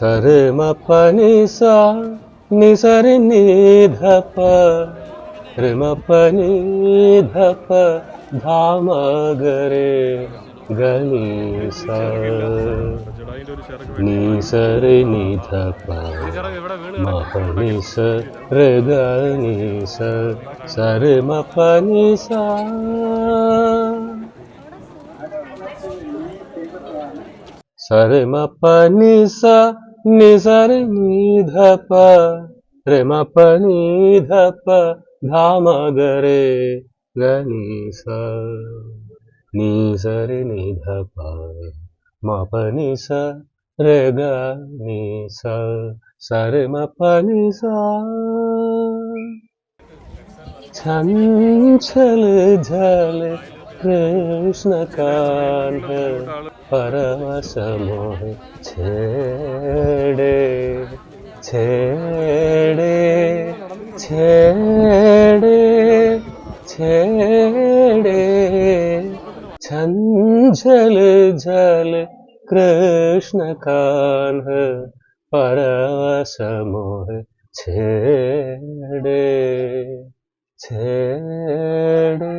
సరి మప నిసా నిసరి నిధప రిమప నిధప ధామగరే గణీస నీసరి నిధప మప నిస రి గణీస సరి మప నిసా సరి మప నిస నిసరి నిధప రిమప నిధప ధామగరే గణీస నీసరి నిధప మప నిస రి గణీస సరి మప నిసా చంచల జల కృష్ణ కాంత పరవశ మోహ ఛేడే ఛేడే ఛేడే ఛేడే చంచల జల కృష్ణ కాంత పరవశ మోహ ఛేడే ഛേടേ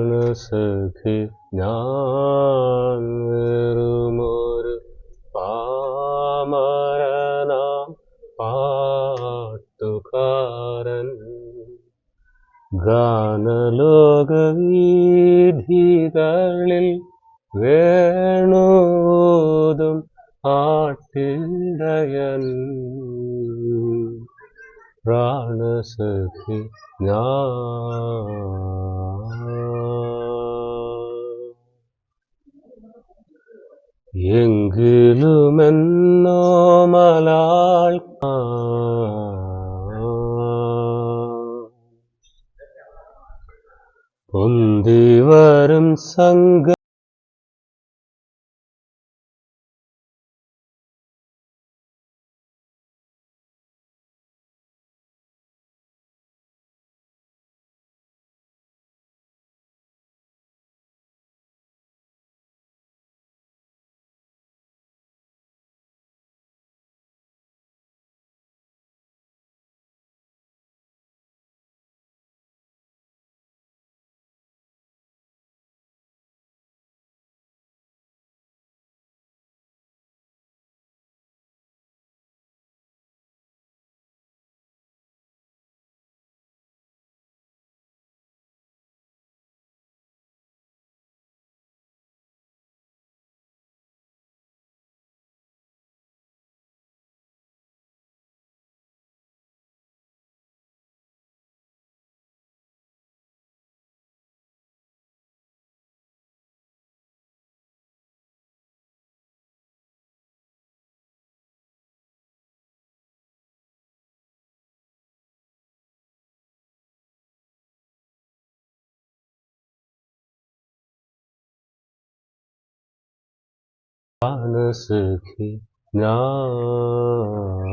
പ്രാണസഖി ഞാൻ വെറുമൊരു പാമരനാം പാട്ടുകാരൻ. ഗാനലോകവീഥികളിൽ വേണൂതും ആട്ടിടയൻ. പ്രാണസഖി ഞാൻ. എങ്കിലുമെന്നോ മലാൾ പൊന്തിവരും സംഘ പ്രാണസഖി ഞാൻ.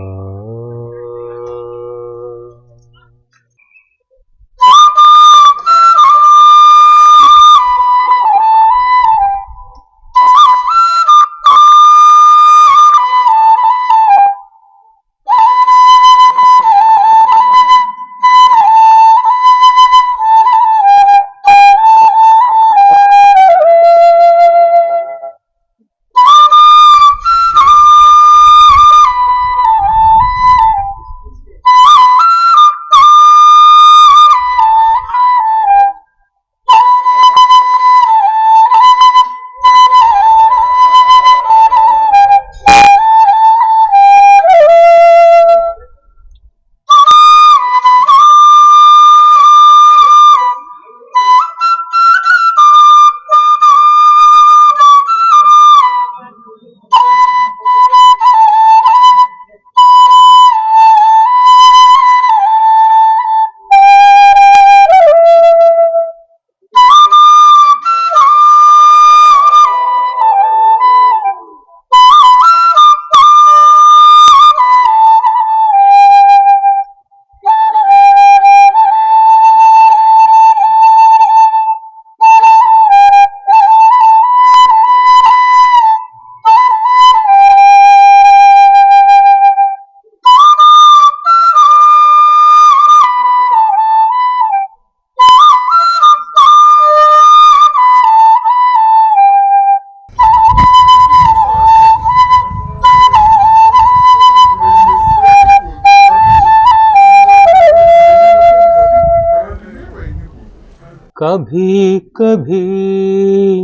कभी कभी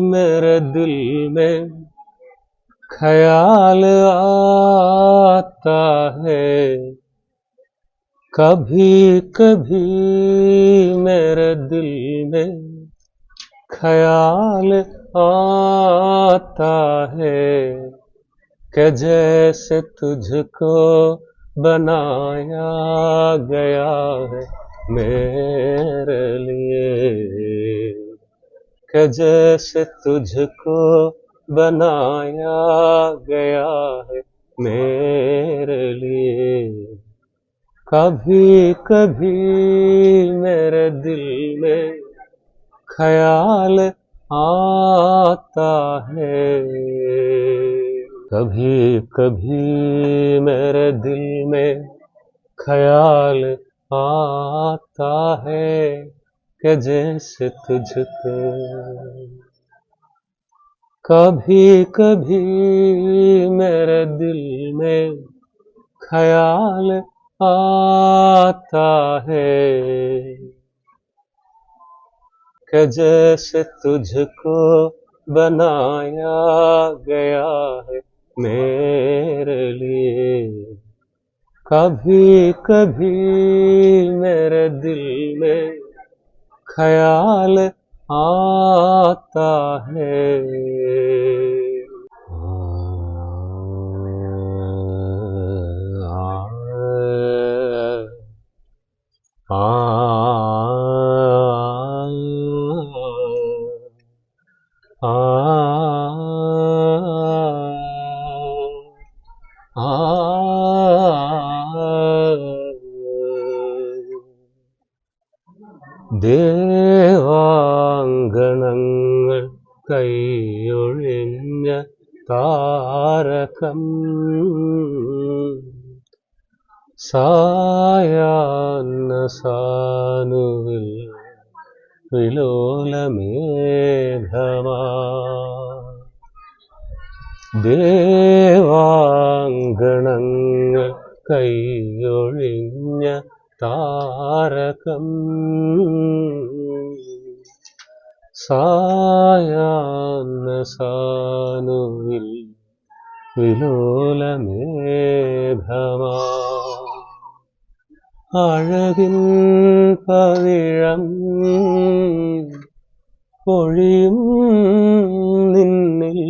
मेरे दिल में ख्याल आता है, कभी कभी मेरे दिल में ख्याल आता है कि जैसे तुझको बनाया गया है मेरे लिए, कि जैसे तुझको बनाया गया है मेरे लिए। कभी कभी मेरे दिल में ख्याल आता है, कभी कभी मेरे दिल में ख्याल आता है कि जैसे तुझको कभी कभी मेरे दिल में ख्याल आता है कि जैसे तुझको बनाया गया है मेरे लिए। कभी कभी मेरे दिल में ख्याल आता है। ദേവാംഗണങ്ങൾ കൈയൊഴിഞ്ഞ താരകം സായാഹ്ന സാനുവിൽ വിലോലമേഘമാ. ദേവാംഗണങ്ങൾ കൈയൊഴിഞ്ഞ താരകം സായാഹ്ന സാനുവിൽ വിലോലമേഘമാ. അഴകിൻ പവിഴം പൊഴിയും നിന്നിൽ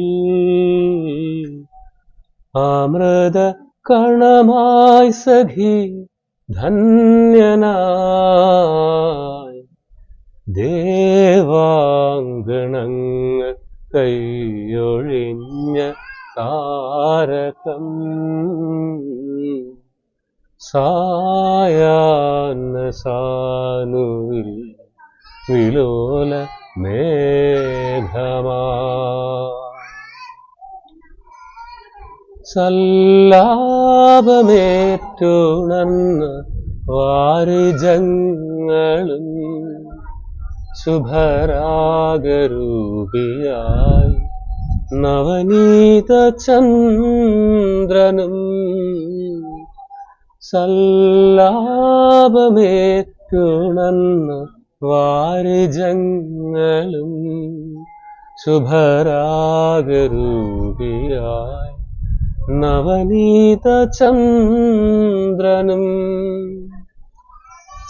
അമൃത കണമായി സഖി ധന്യനായി. ദേവാംഗണങ്ങൾ കൈയൊഴിഞ്ഞ താരകം സായാഹ്ന സാനുവിൽ വിലോല മേഘമാ. സല്ലാപമേറ്റുണർന്ന വാരിജങ്ങളും ശുഭരാഗരൂപിയായി നവനീത ചന്ദ്രനും. സല്ലാപമേറ്റുണർന്ന വാരിജങ്ങളും ശുഭരാഗരൂപിയായി നവനീത ചന്ദ്രനും.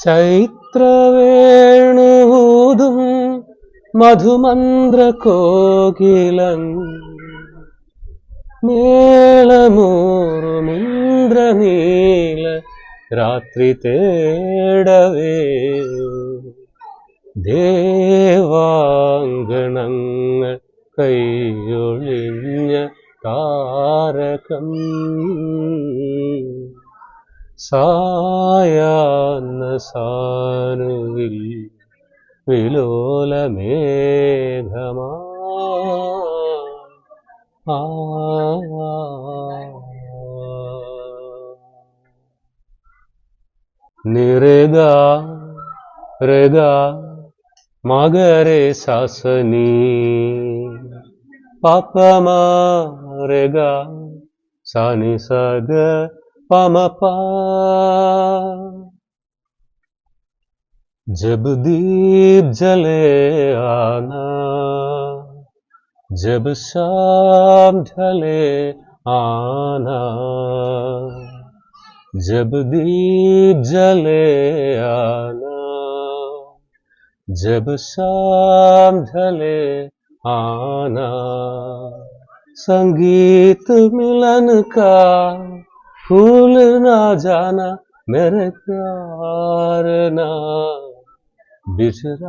ചൈത്രവേണൂതും മധുമന്ത്ര കോകിലൻ മേളമൂറുമിന്ദ്രനീല രാത്രി തേടവേ. ദേവാംഗണങ്ങൾ കൈയൊഴിഞ്ഞ താരകം സായാഹ്ന സാനുവിൽ വിലോലമേഘമാ. നിരഗ രഗ മഗരെ സാസനി പപമ രഗ സാനി സഗ പമപ. जब दीप जले आना, जब शाम ढले आना. जब दीप जले आना, जब शाम ढले आना. संगीत मिलन का फूल ना जाना, मेरे प्यार ना बिछड़ाना.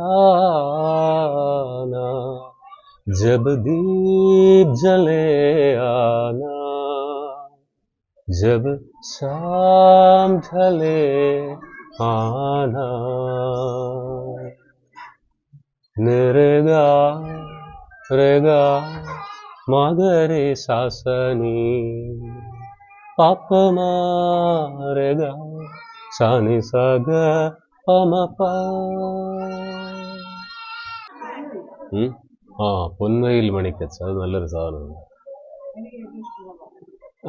जब दीप जले आना, जब शाम ढले आना. निरेगा रेगा मगरे सासनी पापमा रेगा सानी सग पमपा. പൊന്മയിൽ മണിക്കച്ച്, അത് നല്ലൊരു സാധനമാണ്.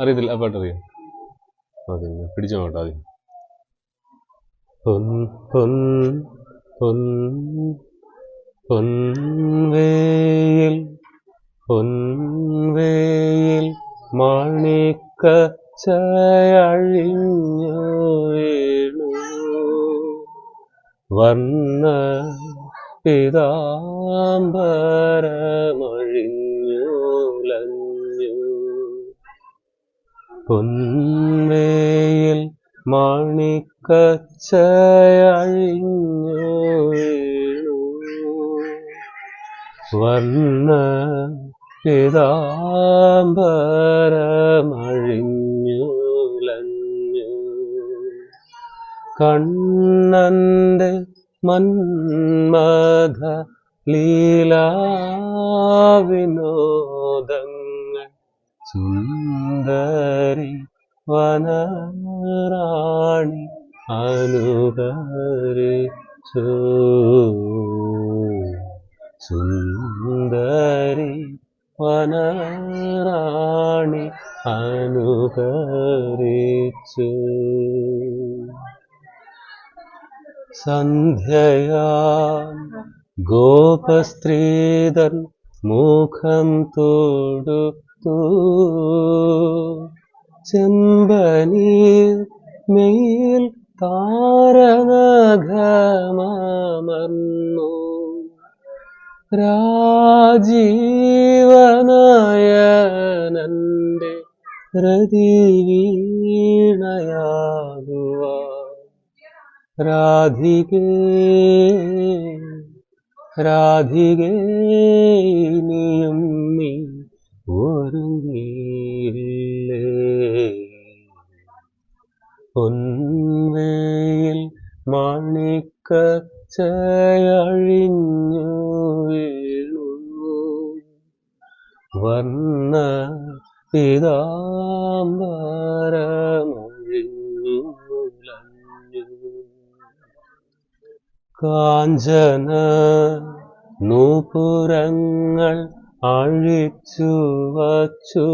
അറിയത്തില്ല, ആ പാട്ടറിയാം. അതെ, പിടിച്ചോ കേട്ടോ. ആദ്യം പൊൻവേയിൽ പൊൻവേയിൽ മാണിക്കച്ചയഴിഞ്ഞു വീണു, വർണ്ണ പീതാംബരമഴിഞ്ഞുലഞ്ഞു. പൊൻവേയിൽ മാണിക്കച്ചയഴിഞ്ഞു വീണു, വർണ്ണ പീതാംബരമഴിഞ്ഞുലഞ്ഞു. കണ്ണന്റെ മന്മഥ ലീലാവിനോദങ്ങൾ സുന്ദരി വനറാണി അനുകരിച്ചു. സുന്ദരി വനറാണി അനുകരിച്ചു. സന്ധ്യയാം ഗോപസ്ത്രീതൻ മുഖം തൊടുത്തു, ചെമ്പനീർ മെയിൽ താരനഖമമർന്നു. രാജീവനയനന്റെ രതിവീണയാകുവാൻ രാധികേ രാധികേ നീയും നീ ഒരുങ്ങിയില്ലേ. പൊൻവേയിൽ മാണിക്കച്ചയഴിഞ്ഞു വീണു, വർണ്ണ പീതാംബരമഴിഞ്ഞുലഞ്ഞു. കാഞ്ചന നൂപുരങ്ങൾ അഴിച്ചു വച്ചു,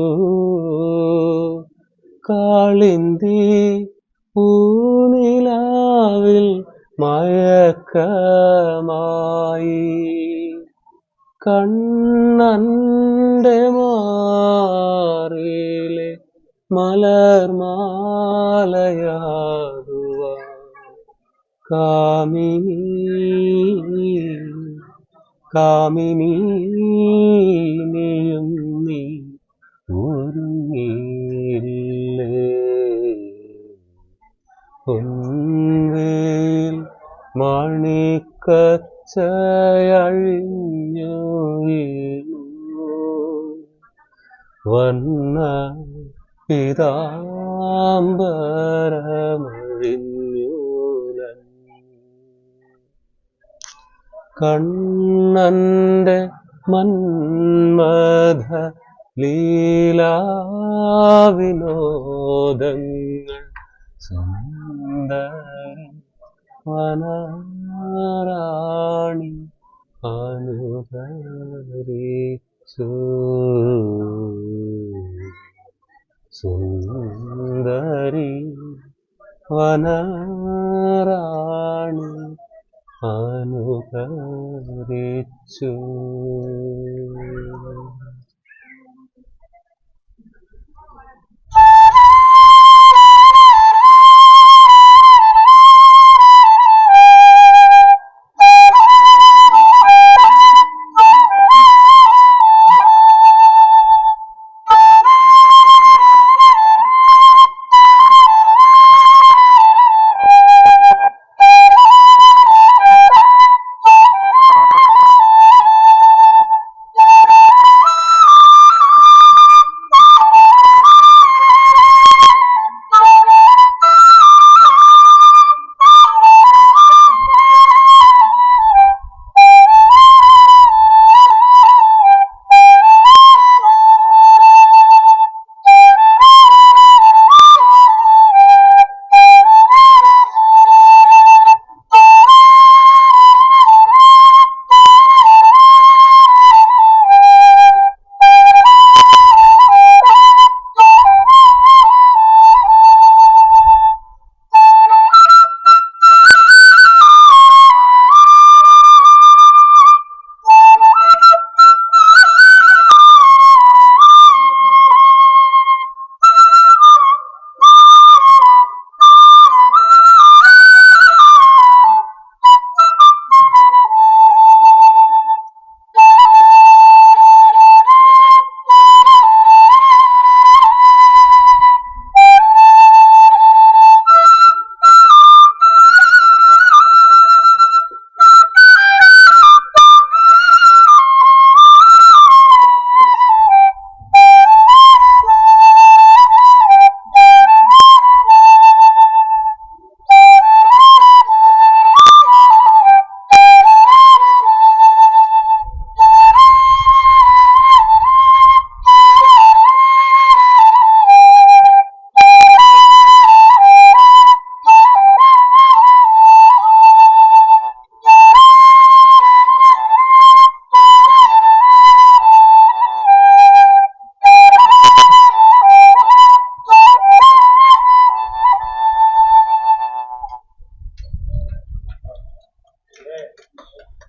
കാളിന്തി പൂനിലാവിൽ മയക്കമായി. കണ്ണന്റെ മാറിലെ മലർമാലയാകുവാൻ കാമിനി കാമിനി നീയും നീ ഒരുങ്ങിയില്ലേ. പൊൻവേയിൽ മാണിക്കച്ചയഴിഞ്ഞു വീണു, വർണ്ണ പീതാംബരമഴിഞ്ഞുലഞ്ഞു. കണ്ണന്റെ മന്മഥ ലീലാവിനോദങ്ങൾ സുന്ദരി വനറാണി അനുകരിച്ചു. സുന്ദരി വനറാണി അനുകരിച്ചു.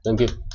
Thank you.